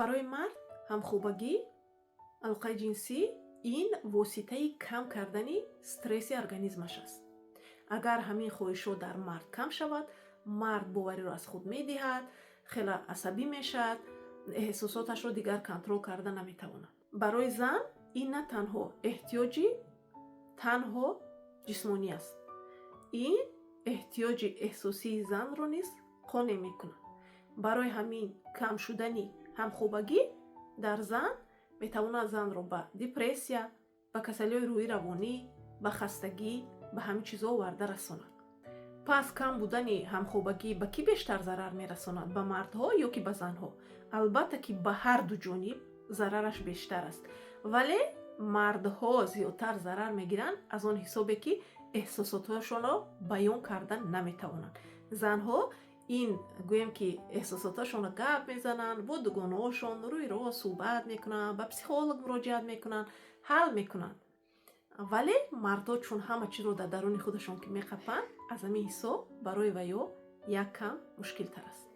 барои мард ҳамхӯбагӣ, алоқаи ҷинсӣ ин воситаи кам кардани стресси организмаш аст. агар ҳамин хоҳишот дар мард кам шавад, мард бовариро аз худ медиҳад, хеле асабӣ мешавад, эҳсосоташро дигар контрол карда наметавонад. барои зан ин на танҳо эҳтиёҷи танҳо ҷисмонӣ аст, ин эҳтиёҷи эҳсосии занро низ қонеъ мекунад. барои ҳамин кам шудани ҳамхӯбагӣ дар зан метавонад занро ба депрессия, ба касалиҳои рӯҳӣ равонӣ, ба хастагӣ, ба ҳамин чизо оварда расонад. пас кам будани ҳамхӯбагӣ ба кӣ бештар зарар мерасонад? Ба мардҳо ё ки ба занҳо? албатта ки ба ҳарду ҷониб зарараш бештар аст, вале мардҳо зиёдтар зарар мегиранд аз он ҳисобе ки эҳсосотҳояшонро баён карда наметавонанд. занҳо ин гӯем ки эҳсосоташонро гап мезананд, бо дугонаҳошон рӯи рост суҳбат мекунанд, ба психолог муроҷиат мекунанд, ҳал мекунанд. вале мардҳо чун ҳама чизро дар даруни худашон ки меқапанд, аз ҳамин ҳисоб барои ваё як кам мушкилтар аст.